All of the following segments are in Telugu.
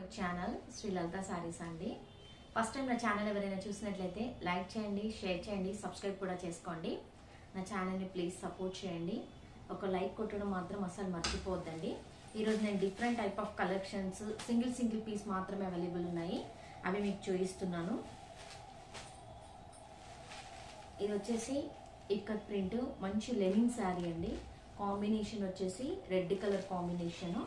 అవర్ ఛానల్ శ్రీ లలిత సారీస్ అండి. ఫస్ట్ టైం నా ఛానల్ ఎవరైనా చూసినట్లయితే లైక్ చేయండి, షేర్ చేయండి, సబ్స్క్రైబ్ కూడా చేసుకోండి. నా ఛానల్ని ప్లీజ్ సపోర్ట్ చేయండి. ఒక లైక్ కొట్టడం మాత్రం అసలు మర్చిపోవద్దండి. ఈరోజు నేను different type of collections single piece మాత్రమే అవైలబుల్ ఉన్నాయి, అవి మీకు చూపిస్తున్నాను. ఇది వచ్చేసి ఇక్కత్ ప్రింట్ మంచి లెనిన్ శారీ అండి. కాంబినేషన్ వచ్చేసి రెడ్ కలర్ కాంబినేషన్.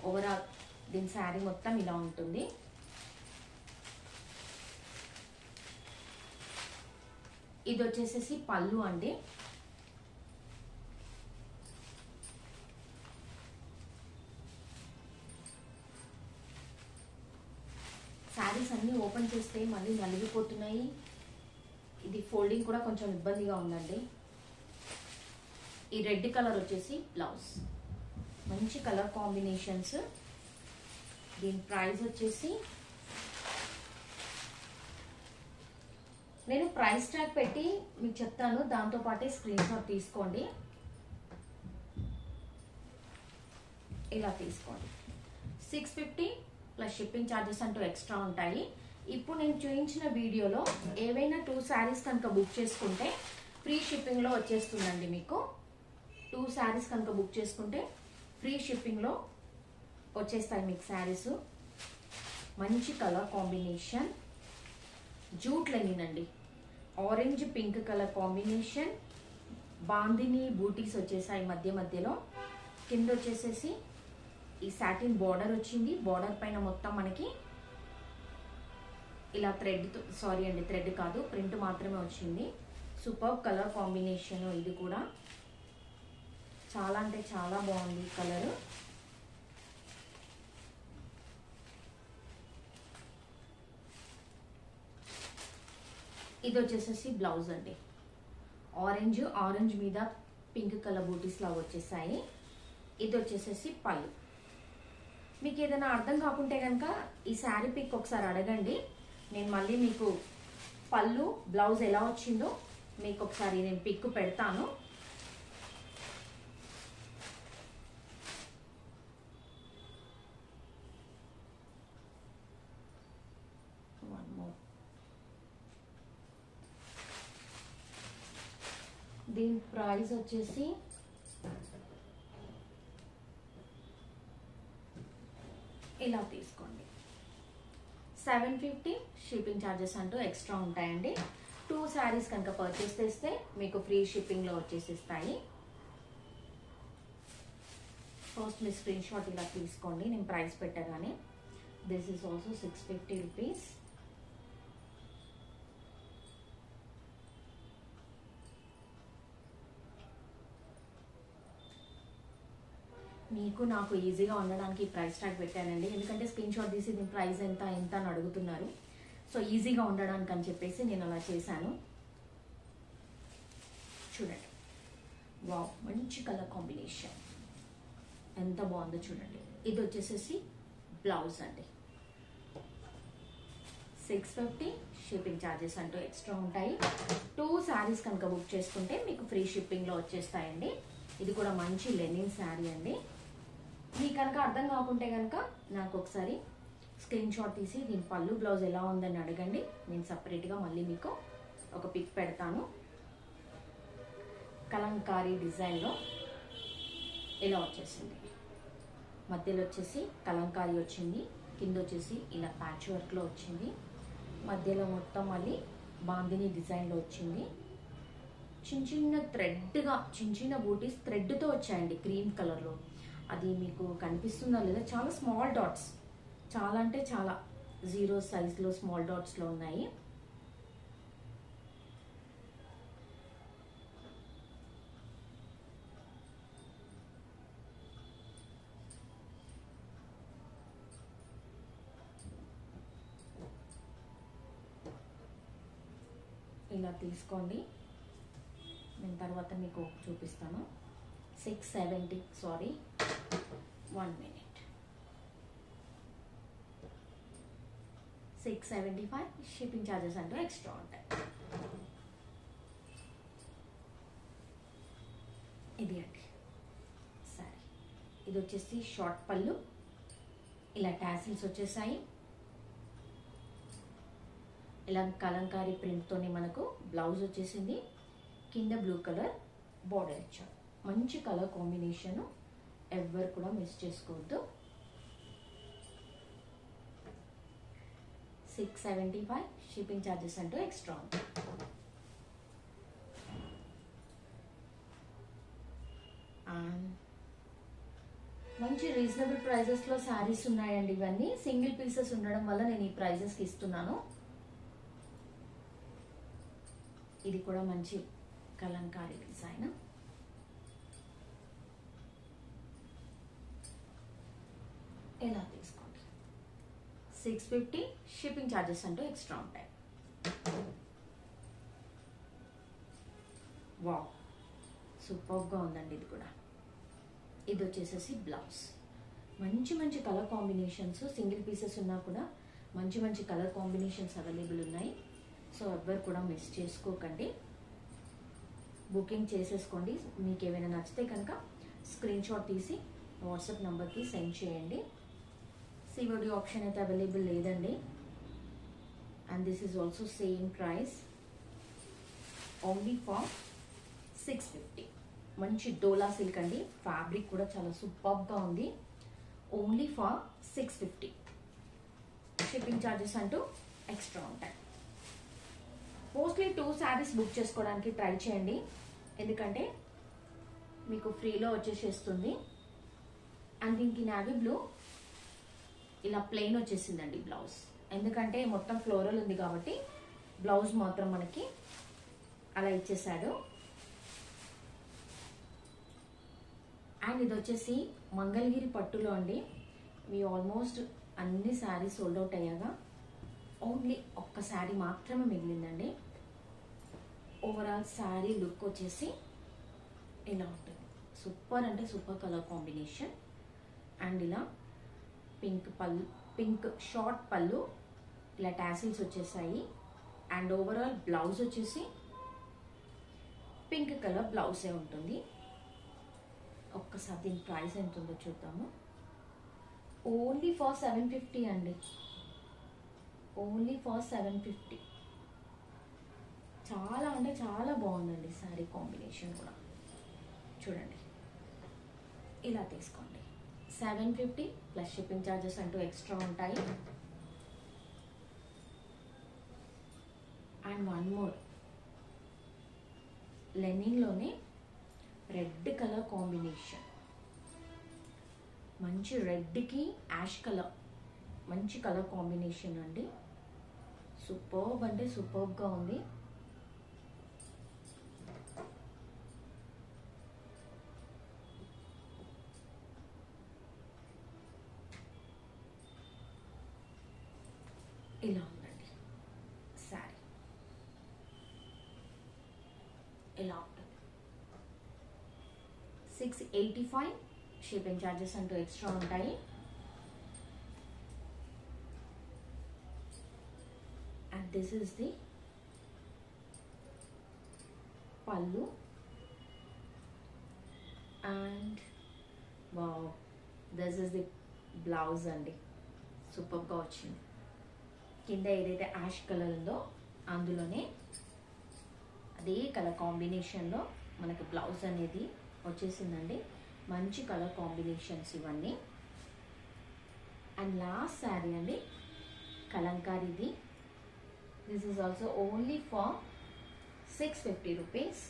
ఓవరాల్ దీని శారీ మొత్తం ఇలా ఉంటుంది. ఇది వచ్చేసేసి పళ్ళు అండి. శారీస్ అన్ని ఓపెన్ చేస్తే మళ్ళీ నలిగిపోతున్నాయి. ఇది ఫోల్డింగ్ కూడా కొంచెం ఇబ్బందిగా ఉందండి. ఈ రెడ్ కలర్ వచ్చేసి బ్లౌజ్. మంచి కలర్ కాంబినేషన్స్. దీని ప్రైస్ వచ్చేసి నేను ప్రైస్ ట్యాగ్ పెట్టి మీకు చెప్తాను, దాంతో పాటే స్క్రీన్ షాట్ తీసుకోండి. ఇలా తీసుకోండి. 650 ప్లస్ షిప్పింగ్ ఛార్జెస్ అంటూ ఎక్స్ట్రా ఉంటాయి. ఇప్పుడు నేను చూపించిన వీడియోలో ఏవైనా 2 శారీస్ కనుక బుక్ చేసుకుంటే ఫ్రీ షిప్పింగ్లో వచ్చేస్తుందండి. మీకు 2 శారీస్ కనుక బుక్ చేసుకుంటే ఫ్రీ షిప్పింగ్లో వచ్చేస్తాయి మీకు శారీస్. మంచి కలర్ కాంబినేషన్, జూట్ లెనిన్ అండి. Orange pink colour combination. Bandhani బూటీస్ వచ్చేసాయి మధ్యలో. కింద వచ్చేసేసి ఈ సాటిన్ బార్డర్ వచ్చింది. బార్డర్ పైన మొత్తం మనకి ఇలా థ్రెడ్ కాదు, ప్రింట్ మాత్రమే వచ్చింది. Super colour combination. ఇది కూడా చాలా అంటే చాలా బాగుంది కలర్. ఇది వచ్చేసేసి బ్లౌజ్ అండి. ఆరెంజ్ మీద పింక్ కలర్ బూటీస్ లాగా వచ్చేసాయి. ఇది వచ్చేసేసి పళ్ళు. మీకు ఏదైనా అర్థం కాకుంటే కనుక ఈ శారీ పిక్ ఒకసారి అడగండి. నేను మళ్ళీ మీకు పళ్ళు బ్లౌజ్ ఎలా వచ్చిందో మీకు ఒకసారి నేను పిక్ పెడతాను. దీని ప్రైస్ వచ్చేసి ఇలా తీసుకోండి. 750 షిప్పింగ్ ఛార్జెస్ అంటూ ఎక్స్ట్రా ఉంటాయండి. 2 శారీస్ కనుక పర్చేస్ చేస్తే మీకు ఫ్రీ షిప్పింగ్లో వచ్చేసిస్తాయి. ఫస్ట్ మీ స్క్రీన్ షాట్ ఇలా తీసుకోండి. నేను ప్రైస్ పెట్టగానే దిస్ ఈస్ ఆల్సో 650 రూపీస్. మీకు నాకు ఈజీగా ఉండడానికి ప్రైస్ ట్యాగ్ పెట్టానండి. ఎందుకంటే స్క్రీన్ షాట్ తీసి దీని ప్రైస్ ఎంత అని అడుగుతున్నారు. సో ఈజీగా ఉండడానికి అని చెప్పేసి నేను అలా చేశాను. చూడండి, వావ్, మంచి కలర్ కాంబినేషన్ ఎంత బాగుందో చూడండి. ఇది వచ్చేసేసి బ్లౌజ్ అండి. 650 షిప్పింగ్ ఛార్జెస్ అంటూ ఎక్స్ట్రా ఉంటాయి. 2 శారీస్ కనుక బుక్ చేసుకుంటే మీకు ఫ్రీ షిప్పింగ్లో వచ్చేస్తాయండి. ఇది కూడా మంచి లెనిన్ శారీ అండి. మీకు కనుక అర్థం కాకుంటే కనుక నాకు ఒకసారి స్క్రీన్ షాట్ తీసి దీని పళ్ళు బ్లౌజ్ ఎలా ఉందని అడగండి. నేను సపరేట్గా మళ్ళీ మీకు ఒక పిక్ పెడతాను. కలంకారీ డిజైన్లో ఇలా వచ్చేసింది. మధ్యలో వచ్చేసి కలంకారీ వచ్చింది. కింద వచ్చేసి ఇలా ప్యాచ్ వర్క్లో వచ్చింది. మధ్యలో మొత్తం మళ్ళీ బాందిని డిజైన్లో వచ్చింది. చిన్న బూటీస్ థ్రెడ్తో వచ్చాయండి క్రీమ్ కలర్లో. అది మీకు కనిపిస్తుందా లేదా? చాలా స్మాల్ డాట్స్, చాలా అంటే చాలా 0 సైజ్లో స్మాల్ డాట్స్లో ఉన్నాయి. ఇలా తీసుకోండి. నేను తర్వాత మీకు చూపిస్తాను. 670 సారీ 1 minute. 675 షిప్పింగ్ ఛార్జెస్ అంటూ ఎక్స్ట్రా ఉంటాయి. ఇది అండి సారీ. ఇది వచ్చేసి షార్ట్ పళ్ళు, ఇలా టాసిల్స్ వచ్చేసాయి. ఇలా కలంకారీ ప్రింట్తోనే మనకు బ్లౌజ్ వచ్చేసింది. కింద బ్లూ కలర్ బార్డర్ ఇచ్చారు. మంచి కలర్ కాంబినేషన్, ఎవ్వరు కూడా మిస్ చేసుకోవద్దు. 675 షిప్పింగ్ ఛార్జెస్ అంటూ ఎక్స్ట్రా ఉంటాయి. మంచి రీజనబుల్ ప్రైజెస్లో శారీస్ ఉన్నాయండి. ఇవన్నీ సింగిల్ పీసెస్ ఉండడం వల్ల నేను ఈ ప్రైజెస్కి ఇస్తున్నాను. ఇది కూడా మంచి కలంకారీ డిజైన్. ఎలా తీసుకోండి. 650 షిప్పింగ్ ఛార్జెస్ అంటూ ఎక్స్ట్రా ఉంటాయి. వావ్, సూపర్గా ఉందండి ఇది కూడా. ఇది వచ్చేసేసి బ్లౌజ్. మంచి మంచి కలర్ కాంబినేషన్స్, సింగిల్ పీసెస్ ఉన్నా కూడా మంచి మంచి కలర్ కాంబినేషన్స్ అవైలబుల్ ఉన్నాయి. సో ఎవ్వరు కూడా మిస్ చేసుకోకండి, బుకింగ్ చేసేసుకోండి. మీకు ఏమైనా నచ్చితే కనుక స్క్రీన్ షాట్ తీసి వాట్సాప్ నెంబర్కి సెండ్ చేయండి. సిఓడి ఆప్షన్ అయితే అవైలబుల్ లేదండి. And this is also same price, only for 650. మంచి డోలా సిల్క్ అండి, ఫ్యాబ్రిక్ కూడా చాలా సూపర్గా ఉంది. Only for 650. షిప్పింగ్ ఛార్జెస్ అంటూ ఎక్స్ట్రా ఉంటాయి. మోస్ట్లీ 2 శారీస్ బుక్ చేసుకోవడానికి ట్రై చేయండి, ఎందుకంటే మీకు ఫ్రీలో వచ్చేసేస్తుంది. అండ్ దీనికి నావీ బ్లూ ఇలా ప్లెయిన్ వచ్చేసిందండి బ్లౌజ్, ఎందుకంటే మొత్తం ఫ్లోరల్ ఉంది కాబట్టి బ్లౌజ్ మాత్రం మనకి అలా ఇచ్చేసాడు. అండ్ ఇది వచ్చేసి మంగళగిరి పట్టులో అండి. మీ ఆల్మోస్ట్ అన్ని శారీస్ సోల్డ్ అవుట్ అయ్యాగా ఓన్లీ ఒక్క శారీ మాత్రమే మిగిలిందండి. ఓవరాల్ శారీ లుక్ వచ్చేసి ఇలా ఉంటుంది. సూపర్ అంటే సూపర్ కలర్ కాంబినేషన్. అండ్ ఇలా పింక్ పళ్ళు, పింక్ షార్ట్ పళ్ళు, ఇలా టాసిల్స్ వచ్చేసాయి. అండ్ ఓవరాల్ బ్లౌజ్ వచ్చేసి పింక్ కలర్ బ్లౌజే ఉంటుంది. ఒక్కసారి దీని ప్రైస్ ఎంత ఉందో చూద్దాము. ఓన్లీ ఫర్ 750 అండి, ఓన్లీ ఫర్ 750. చాలా అంటే చాలా బాగుందండి శారీ కాంబినేషన్ కూడా. చూడండి, ఇలా తీసుకోండి. 750 ప్లస్ షిప్పింగ్ ఛార్జెస్ అంటూ ఎక్స్ట్రా ఉంటాయి. అండ్ వన్ మోర్, లెనిన్లోనే రెడ్ కలర్ కాంబినేషన్, మంచి రెడ్కి యాష్ కలర్, మంచి కలర్ కాంబినేషన్ అండి. సూపర్బ్ అంటే సూపర్బ్గా ఉంది. ఇలా ఉందండి శారీ, ఇలా ఉంటుంది. 685 షిప్పింగ్ ఛార్జెస్ అంటూ ఎక్స్ట్రా ఉంటాయి. And this is the pallu. And wow, this is the blouse అండి. సూపర్గా వచ్చింది. కింద ఏదైతే యాష్ కలర్ ఉందో అందులోనే అదే కలర్ కాంబినేషన్లో మనకి బ్లౌజ్ అనేది వచ్చేసిందండి. మంచి కలర్ కాంబినేషన్స్ ఇవన్నీ. అండ్ లాస్ట్ శారీ అండి, కలంకారీది. This is also only for 650 rupees.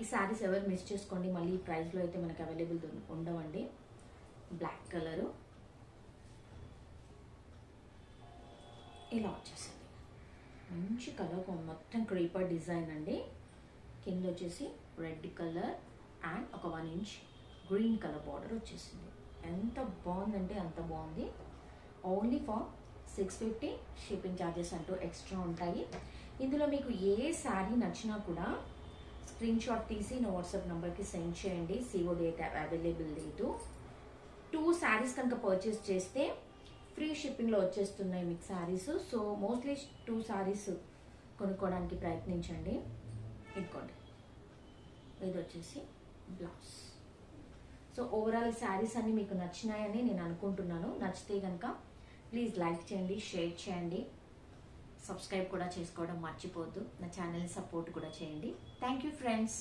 ఈ శారీస్ ఎవరు మిస్ చేసుకోండి, మళ్ళీ ఈ ప్రైస్లో అయితే మనకి అవైలబుల్ ఉండవండి. బ్లాక్ కలరు ఇలా వచ్చేసింది. మంచి కలర్, మొత్తం క్రీపర్ డిజైన్ అండి. కింద వచ్చేసి రెడ్ కలర్ అండ్ ఒక 1 ఇంచ్ గ్రీన్ కలర్ బార్డర్ వచ్చేసింది. ఎంత బాగుందంటే అంత బాగుంది. ఓన్లీ ఫర్ 650 షిప్పింగ్ ఛార్జెస్ అంటూ ఎక్స్ట్రా ఉంటాయి. ఇందులో మీకు ఏ శారీ నచ్చినా కూడా స్క్రీన్ షాట్ తీసి నా వాట్సాప్ నెంబర్కి సెండ్ చేయండి. సిఓడి అయితే అవైలబుల్ లేదు. 2 శారీస్ కనుక పర్చేస్ చేస్తే ఫ్రీ షిప్పింగ్లో వచ్చేస్తున్నాయి మీకు శారీస్. సో మోస్ట్లీ 2 శారీస్ కొనుక్కోవడానికి ప్రయత్నించండి. ఇదిగోండి, ఇది వచ్చేసి బ్లౌజ్. సో ఓవరాల్ శారీస్ అన్ని మీకు నచ్చినాయని నేను అనుకుంటున్నాను. నచ్చితే కనుక ప్లీజ్ లైక్ చేయండి, షేర్ చేయండి, సబ్స్క్రైబ్ కూడా చేసుకోవడం మర్చిపోవద్దు. నా ఛానల్ని సపోర్ట్ కూడా చేయండి. Thank you friends.